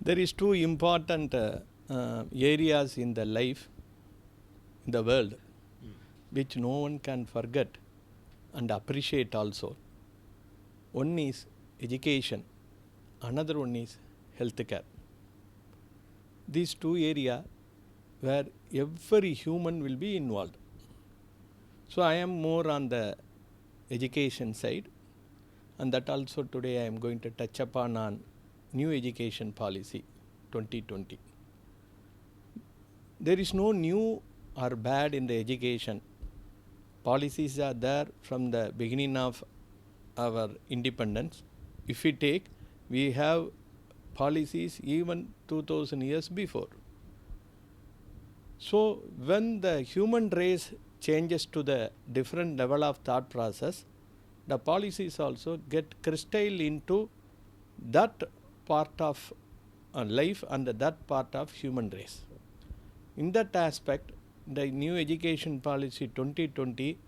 There is two important areas in the life, in the world, which no one can forget and appreciate also. One is education, another one is healthcare. These two areas where every human will be involved. So I am more on the education side, and that also today I am going to touch upon on new education policy 2020. There is no new or bad in the education. Policies are there from the beginning of our independence. If we take, we have policies even 2000 years before. So when the human race changes to the different level of thought process, the policies also get crystallized into that part of life and that part of human race. In that aspect, the new education policy 2020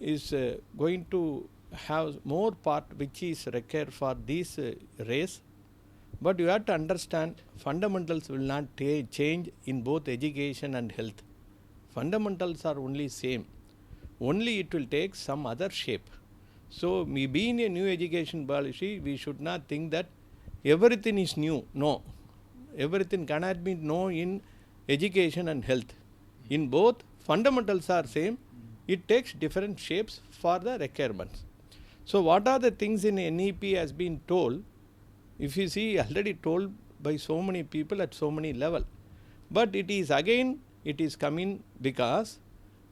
is going to have more part which is required for this race. But you have to understand, fundamentals will not change in both education and health. Fundamentals are only same. Only it will take some other shape. So, being a new education policy, we should not think that everything is new. No. Everything cannot be new in education and health. In both, fundamentals are same. It takes different shapes for the requirements. So, what are the things in NEP has been told? If you see, already told by so many people at so many levels. But it is again, it is coming because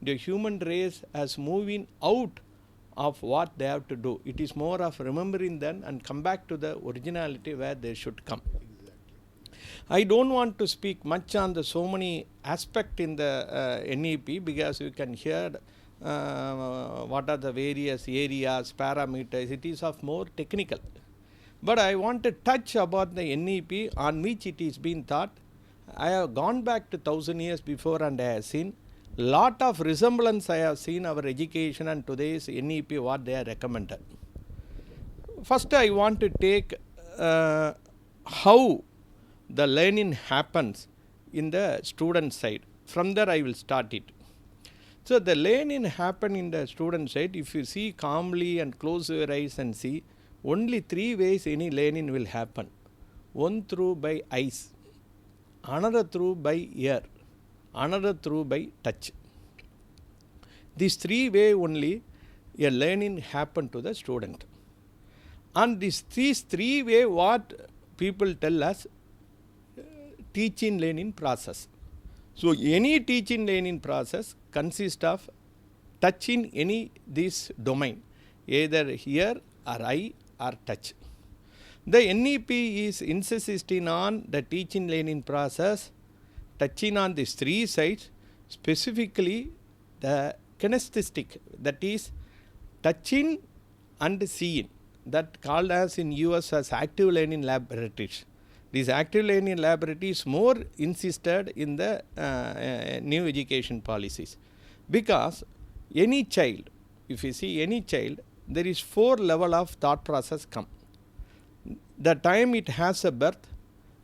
the human race has moving out of what they have to do. It is more of remembering them and come back to the originality where they should come. Exactly. I don't want to speak much on the so many aspects in the NEP because you can hear what are the various areas, parameters. It is of more technical. But I want to touch about the NEP on which it is being thought. I have gone back to 1000 years before and I have seen lot of resemblance. I have seen our education and today's NEP what they are recommended. First I want to take how the learning happens in the student side. From there I will start it. So the learning happen in the student side. If you see calmly and close your eyes and see, only three ways any learning will happen. One through by eyes, another through by ear, another through by touch. These three ways only a learning happen to the student. And these three ways what people tell us, teaching learning process. So any teaching learning process consists of touching any this domain, either ear or eye or touch. The NEP is insisting on the teaching learning process, touching on these three sides, specifically the kinesthetic, that is touching and seeing, that called as in US as active learning laboratories. These active learning laboratories more insisted in the new education policies, because any child, if you see any child, there is 4 level of thought process come. The time it has a birth,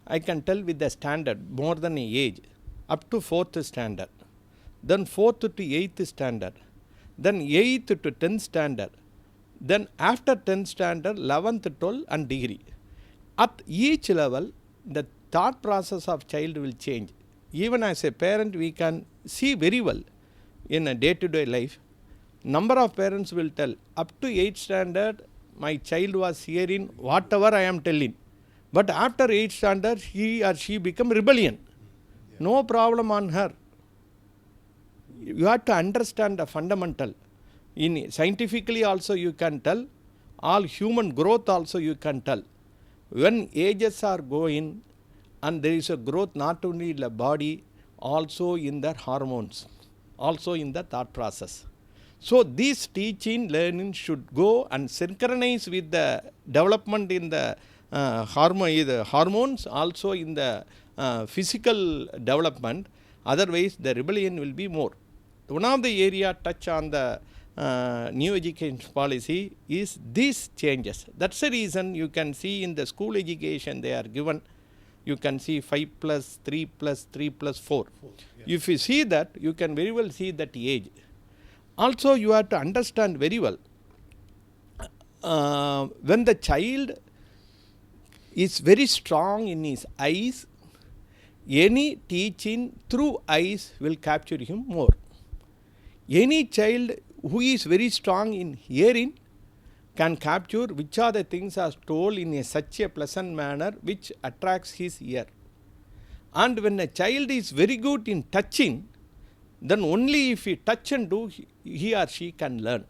I can tell with the standard more than a age, up to 4th standard, then 4th to 8th standard, then 8th to 10th standard, then after 10th standard, 11th, 12th and degree. At each level, the thought process of child will change. Even as a parent, we can see very well in a day-to-day life. Number of parents will tell, up to 8th standard, my child was hearing whatever I am telling. But after 8th standard, he or she become rebellion. No problem on her. You have to understand the fundamental. In scientifically also you can tell, all human growth also you can tell. When ages are going and there is a growth not only in the body, also in the hormones, also in the thought process. So this teaching, learning should go and synchronize with the development in the hormones, also in the physical development. Otherwise, the rebellion will be more. One of the area touch on the new education policy is these changes. That's the reason you can see in the school education they are given you can see 5 plus 3 plus 3 plus 4. Yeah. If you see that, you can very well see that age. Also, you have to understand very well, when the child is very strong in his eyes, any teaching through eyes will capture him more. Any child who is very strong in hearing can capture which are the things are told in such a pleasant manner which attracts his ear. And when a child is very good in touching, then only if he touch and do, he or she can learn.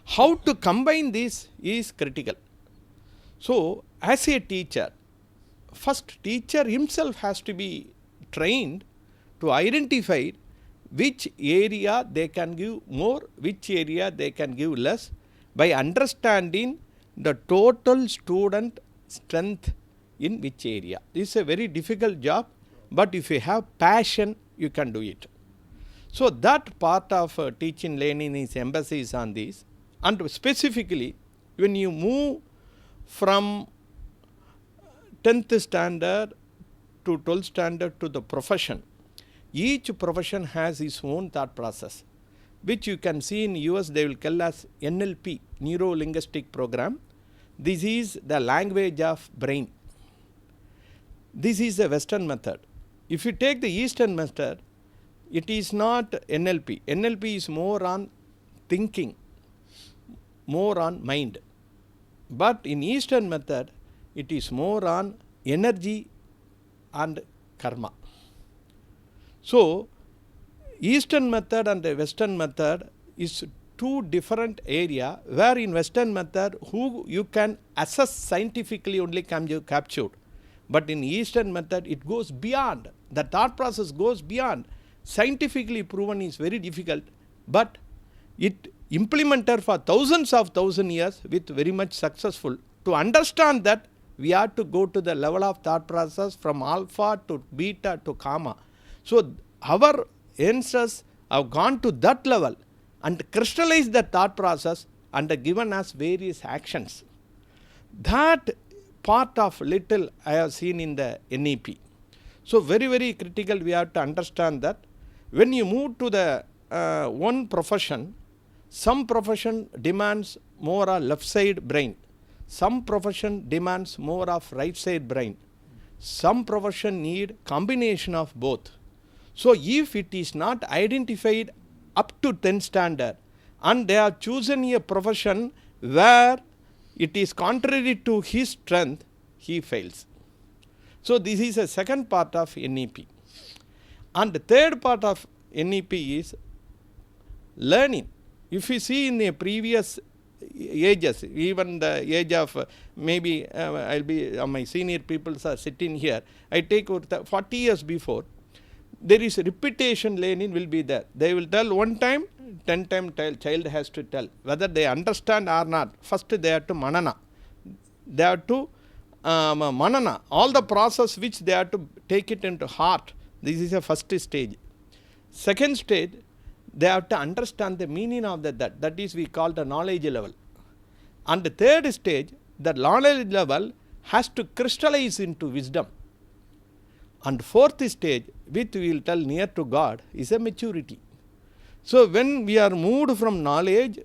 How to combine this is critical. So, as a teacher, first teacher himself has to be trained to identify which area they can give more, which area they can give less, by understanding the total student strength in which area. This is a very difficult job, but if you have passion, you can do it. So, that part of teaching learning is emphasis on this, and specifically when you move from 10th standard to 12th standard to the profession, each profession has its own thought process, which you can see in US they will call as NLP, Neuro Linguistic Program. This is the language of brain. This is the Western method. If you take the Eastern method, it is not NLP. NLP is more on thinking, more on mind. But in Eastern method, it is more on energy and karma. So, Eastern method and the Western method is two different area, where in Western method who you can assess scientifically only can be captured. But in Eastern method it goes beyond, the thought process goes beyond. Scientifically proven is very difficult, but it implemented for thousands years with very much successful. To understand that, we have to go to the level of thought process from alpha to beta to gamma. So, our ancestors have gone to that level and crystallized the thought process and given us various actions. That part of little I have seen in the NEP. So, very, very critical we have to understand that when you move to the one profession, some profession demands more of left side brain, some profession demands more of right side brain, some profession need combination of both. So, if it is not identified up to 10th standard and they have chosen a profession where it is contrary to his strength, he fails. So, this is a second part of NEP. And the third part of NEP is learning. If you see in the previous ages, even the age of maybe I'll be my senior people are sitting here, I take 40 years before, there is repetition learning will be there. They will tell one time, 10 times child has to tell. Whether they understand or not, first they have to manana. They have to manana, all the process which they have to take it into heart. This is the first stage. Second stage, they have to understand the meaning of that. That is we call the knowledge level. And the third stage, the knowledge level has to crystallize into wisdom. And fourth stage, which we will tell near to God, is a maturity. So, when we are moved from knowledge,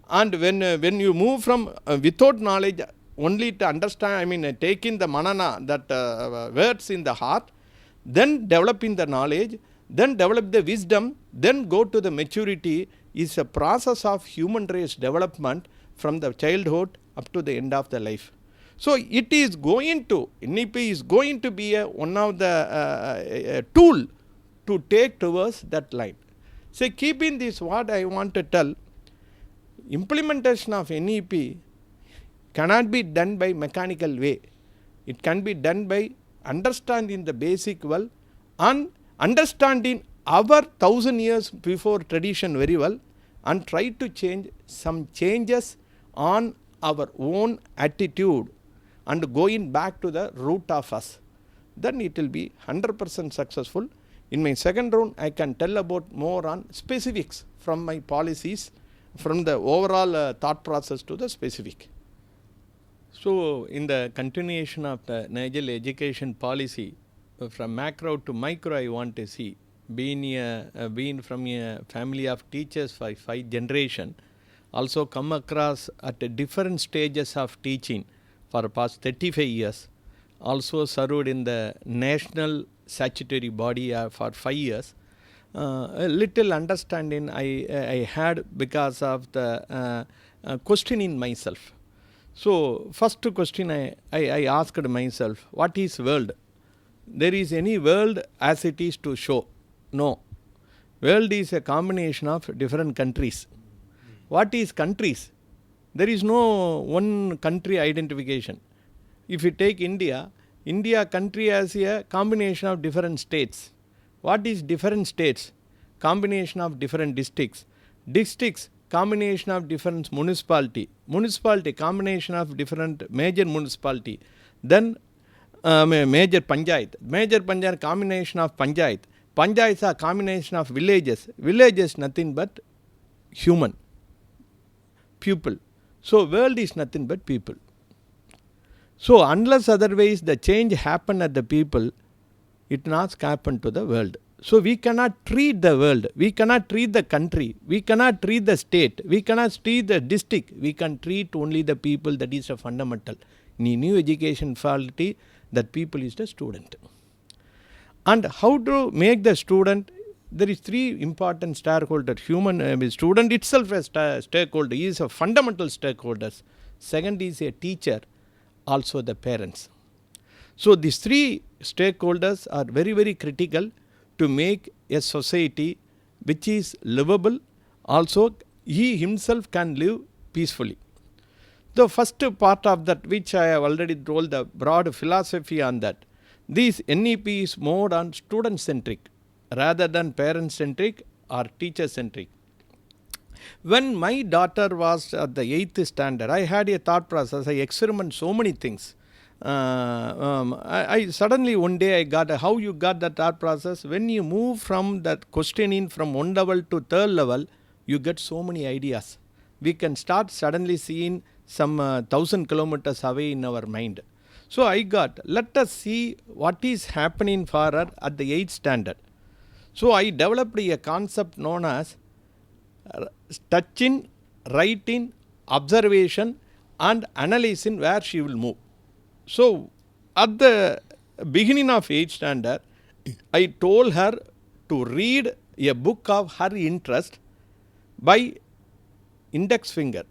and when you move from without knowledge only to understand, taking the manana, that words in the heart, then developing the knowledge, then develop the wisdom, then go to the maturity, is a process of human race development from the childhood up to the end of the life. So, it is going to, NEP is going to be one of the tool to take towards that line. So, keeping this, what I want to tell, implementation of NEP cannot be done by mechanical way. It can be done by understanding the basic well and understanding our 1000 years before tradition very well, and try to change some changes on our own attitude and going back to the root of us. Then it will be 100% successful. In my second round, I can tell about more on specifics from my policies, from the overall thought process to the specific. So, in the continuation of the Nigel education policy, from macro to micro, I want to see. Being from a family of teachers for 5 generations, also come across at different stages of teaching for the past 35 years. Also served in the national statutory body for 5 years. A little understanding I had because of the questioning myself. So, first question I asked myself, what is world? There is any world as it is to show? No. World is a combination of different countries. What is countries? There is no one country identification. If you take India, India country has a combination of different states. What is different states? Combination of different districts. Districts, combination of different municipality. Municipality, combination of different major municipality. Then major panchayat. Major panchayat, combination of panchayat. Panchayats are combination of villages. Villages nothing but human. People. So world is nothing but people. So unless otherwise the change happen at the people, it not happen to the world. So we cannot treat the world, we cannot treat the country, we cannot treat the state, we cannot treat the district, we can treat only the people. That is a fundamental. In new education faculty, that people is the student. And how to make the student? There is 3 important stakeholders. Human student itself as stakeholder, he is a fundamental stakeholders. Second is a teacher, also the parents. So these 3 stakeholders are very, very critical to make a society which is livable. Also he himself can live peacefully. The first part of that, which I have already told, the broad philosophy on that. This NEP is more on student centric rather than parent centric or teacher centric. When my daughter was at the 8th standard, I had a thought process. I experiment so many things. I suddenly one day I got how you got that thought process. When you move from that questioning from 1 level to 3rd level, you get so many ideas. We can start suddenly seeing some 1,000 kilometers away in our mind. So I got, let us see what is happening for her at the 8th standard. So I developed a concept known as touching, writing, observation and analyzing where she will move. So at the beginning of 8th standard, I told her to read a book of her interest by index finger.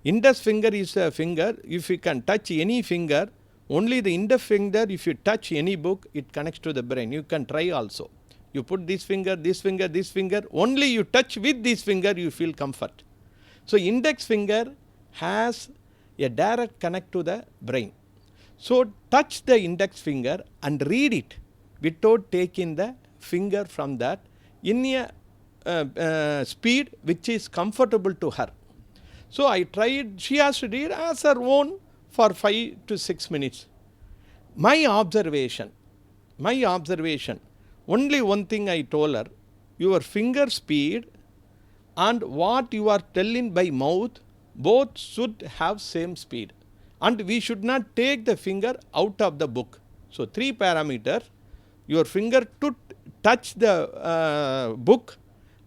Index finger is a finger, if you can touch any finger, only the index finger, if you touch any book, it connects to the brain. You can try also. You put this finger, this finger, this finger, only you touch with this finger, you feel comfort. So index finger has a direct connect to the brain. So touch the index finger and read it without taking the finger from that in a speed which is comfortable to her. So I tried, she has to read as her own for 5 to 6 minutes. My observation, only one thing I told her, your finger speed and what you are telling by mouth, both should have same speed. And we should not take the finger out of the book. So 3 parameters, your finger to touch the book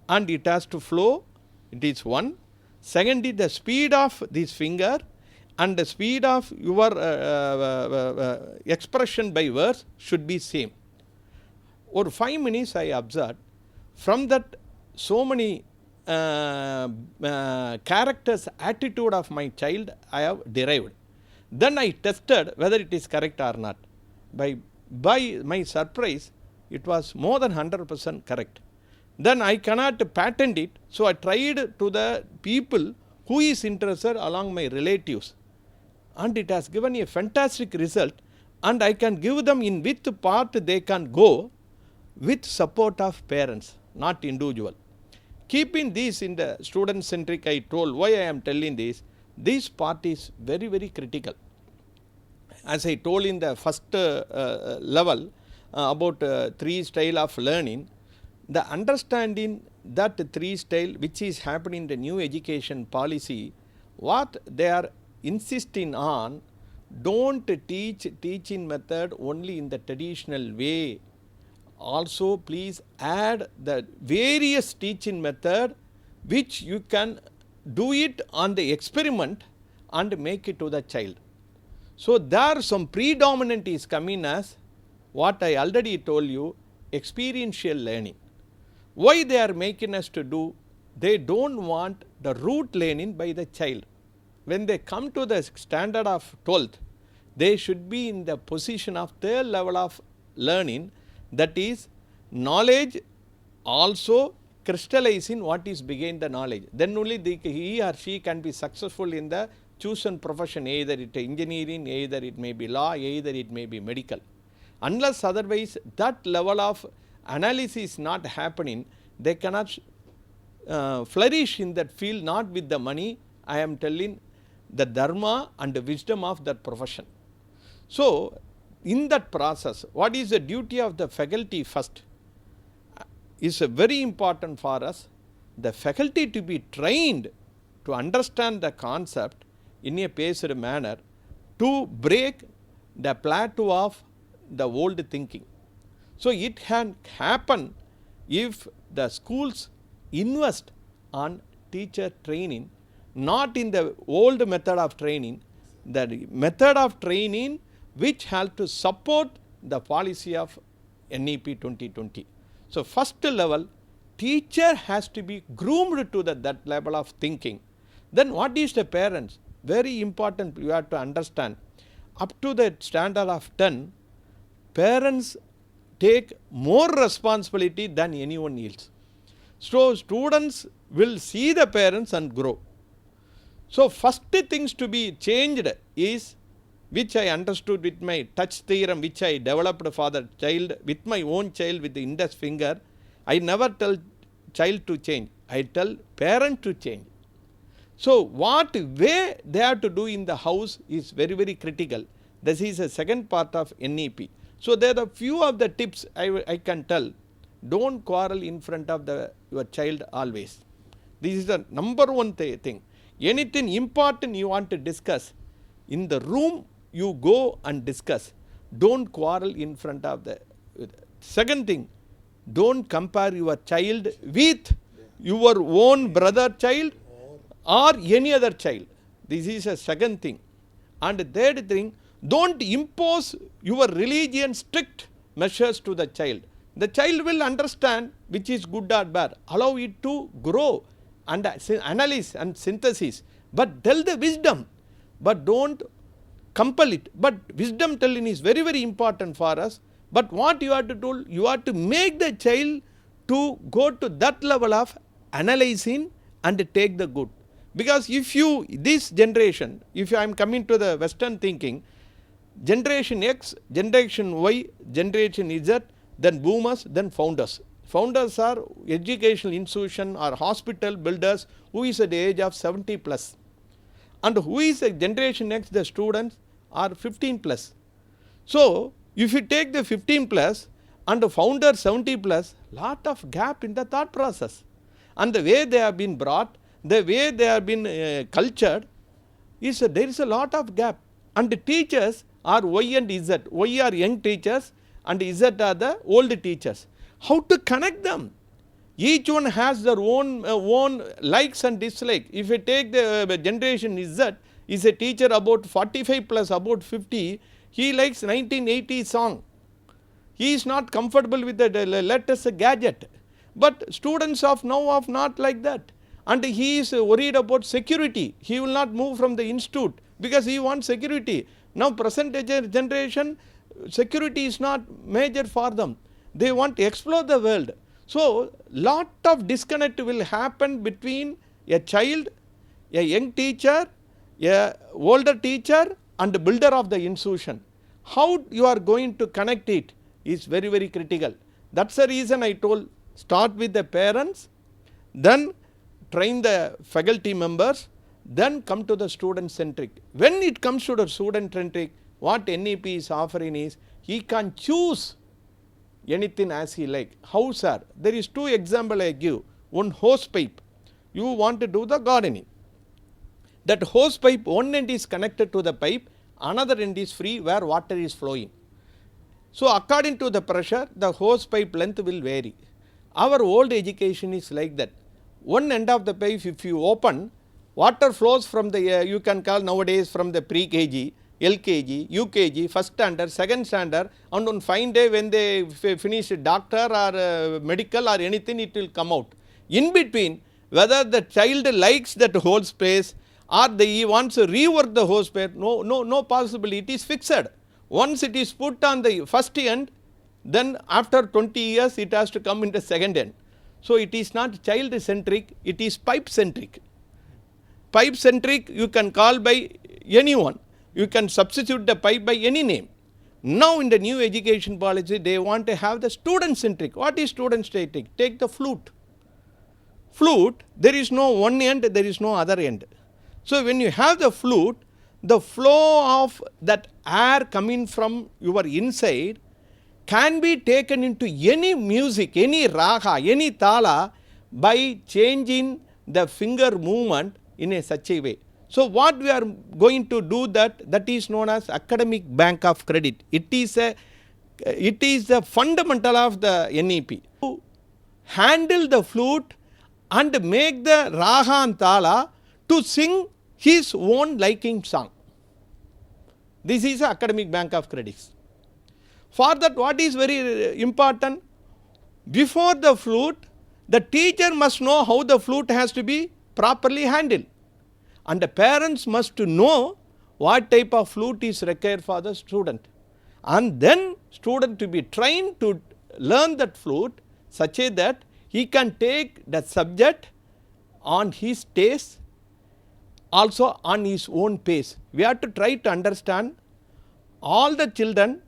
and it has to flow, it is 1. Second is the speed of this finger and the speed of your expression by words should be same. Over 5 minutes I observed, from that so many characters, attitude of my child I have derived. Then I tested whether it is correct or not. By my surprise, it was more than 100% correct. Then I cannot patent it, so I tried to the people who is interested along my relatives. And it has given a fantastic result, and I can give them in which part they can go with support of parents, not individual. Keeping this in the student centric, I told why I am telling this part is very, very critical. As I told in the first level about 3 style of learning, the understanding that 3 style which is happening in the new education policy, what they are insisting on, don't teach teaching method only in the traditional way. Also please add the various teaching method which you can do it on the experiment and make it to the child. So there some predominant is coming as what I already told you, experiential learning. Why they are making us to do? They don't want the rote learning by the child. When they come to the standard of 12th, they should be in the position of their level of learning, that is knowledge also crystallizing what is behind the knowledge. Then only he or she can be successful in the chosen profession, either it engineering, either it may be law, either it may be medical. Unless otherwise that level of analysis is not happening, they cannot flourish in that field, not with the money. I am telling the dharma and the wisdom of that profession. So in that process, what is the duty of the faculty first? Is very important for us. The faculty to be trained to understand the concept in a paced manner, to break the plateau of the old thinking. So it can happen if the schools invest on teacher training, not in the old method of training, the method of training which has to support the policy of NEP 2020. So first level, teacher has to be groomed to that level of thinking. Then what is the parents? Very important, you have to understand, up to the standard of 10, parents take more responsibility than anyone else. So students will see the parents and grow. So first things to be changed is, which I understood with my touch theorem, which I developed for the child, with my own child with the index finger. I never tell child to change, I tell parent to change. So what way they have to do in the house is very, very critical. This is a second part of NEP. So there are few of the tips I can tell. Don't quarrel in front of your child always. This is the number one thing. Anything important you want to discuss, in the room you go and discuss. Don't quarrel in front of the. Second thing, don't compare your child with your own brother child or any other child. This is a second thing. And the third thing, don't impose your religion strict measures to the child. The child will understand which is good or bad. Allow it to grow and analyze and synthesis. But tell the wisdom. But don't compel it. But wisdom telling is very, very important for us. But what you have to do, you have to make the child to go to that level of analyzing and take the good. Because if you, this generation, if I am coming to the Western thinking, generation X, generation Y, generation Z, then boomers, then founders. Founders are educational institution or hospital builders who is at the age of 70 plus. And who is a generation X, the students are 15 plus. So if you take the 15 plus and the founder 70 plus, lot of gap in the thought process. And the way they have been brought, the way they have been cultured, is there is a lot of gap. And the teachers are Y and Z. Y are young teachers and Z are the old teachers. How to connect them? Each one has their own likes and dislikes. If you take the generation Z, is a teacher about 45 plus about 50, he likes 1980 song. He is not comfortable with the latest gadget. But students of now are not like that. And he is worried about security. He will not move from the institute because he wants security. Now present generation, security is not major for them. They want to explore the world. So lot of disconnect will happen between a child, a young teacher, a older teacher and the builder of the institution. How you are going to connect it is very, very critical. That's the reason I told, start with the parents, then train the faculty members, then come to the student centric. When it comes to the student centric, what NEP is offering is, he can choose anything as he like. How, sir? There is two examples I give. One hose pipe. You want to do the gardening. That hose pipe, one end is connected to the pipe, another end is free where water is flowing. So according to the pressure, the hose pipe length will vary. Our old education is like that. One end of the pipe, if you open, water flows from the, you can call nowadays from the pre-KG, LKG, UKG, first standard, second standard, and on fine day when they finish doctor or medical or anything, it will come out. In between, whether the child likes that whole space or he wants to rework the whole space, no possibility, it is fixed. Once it is put on the first end, then after 20 years it has to come in the second end. So it is not child centric, it is pipe centric. Pipe centric you can call by anyone, you can substitute the pipe by any name. Now in the new education policy they want to have the student centric. What is student centric? Take the flute. Flute, there is no one end, there is no other end. So when you have the flute, the flow of that air coming from your inside can be taken into any music, any raga, any tala by changing the finger movement in a such a way. So what we are going to do that is known as academic bank of credit. It is the fundamental of the NEP. To handle the flute and make the raga and tala to sing his own liking song. This is the academic bank of credits. For that, what is very important? Before the flute, the teacher must know how the flute has to be properly handled. And the parents must know what type of flute is required for the student. And then student to be trained to learn that flute such a that he can take the subject on his taste, also on his own pace. We have to try to understand all the children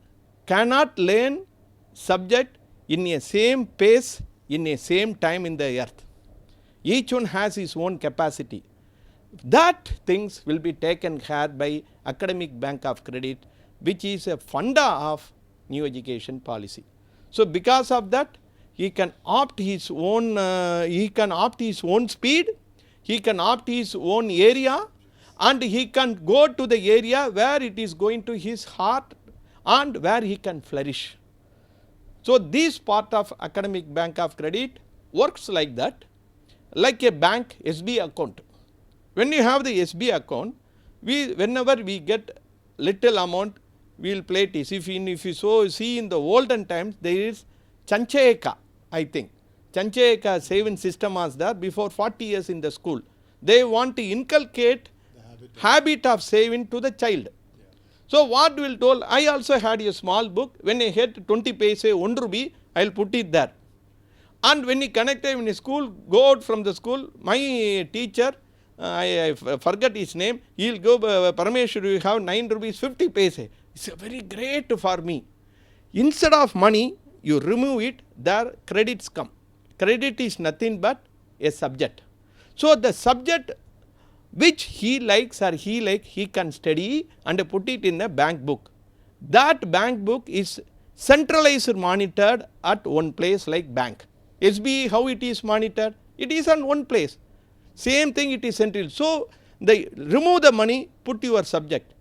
cannot learn subject in a same pace, in a same time in the earth. Each one has his own capacity. That things will be taken care by academic bank of credit, which is a funda of new education policy. So because of that, he can opt his own speed, he can opt his own area, and he can go to the area where it is going to his heart and where he can flourish. So this part of academic bank of credit works like that, like a bank SB account. When you have the SB account, whenever we get little amount, we will play it. If you see in the olden times, there is Chanchayaka, I think. Chanchayaka saving system was there before 40 years in the school. They want to inculcate the habit of saving to the child. Yeah. So what we will told, I also had a small book. When I had 20 paise, 1 rupee, I will put it there. And when he connected in school, go out from the school, my teacher, I forget his name, he will go, Parameswaran, you have 9 rupees 50 paise. It's very great for me. Instead of money, you remove it, there credits come. Credit is nothing but a subject. So the subject which he likes or he can study and put it in a bank book. That bank book is centralized monitored at one place like bank. SB, how it is monitored? It is on one place. Same thing it is central. So they remove the money, put your subject,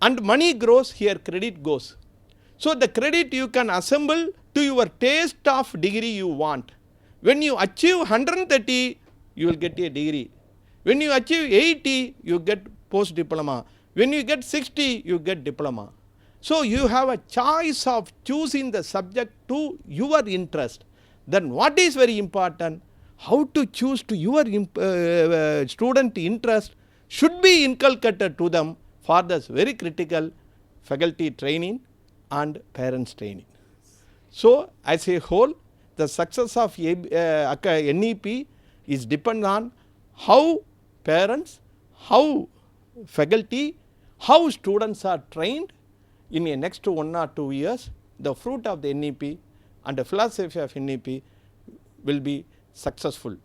and money grows, here credit goes. So the credit you can assemble to your taste of degree you want. When you achieve 130, you will get a degree. When you achieve 80, you get post diploma. When you get 60, you get diploma. So you have a choice of choosing the subject to your interest. Then what is very important? How to choose to your student interest should be inculcated to them for this very critical faculty training and parents training. So as a whole, the success of NEP is dependent on how parents, how faculty, how students are trained in the next 1 or 2 years. The fruit of the NEP and the philosophy of NEP will be successful.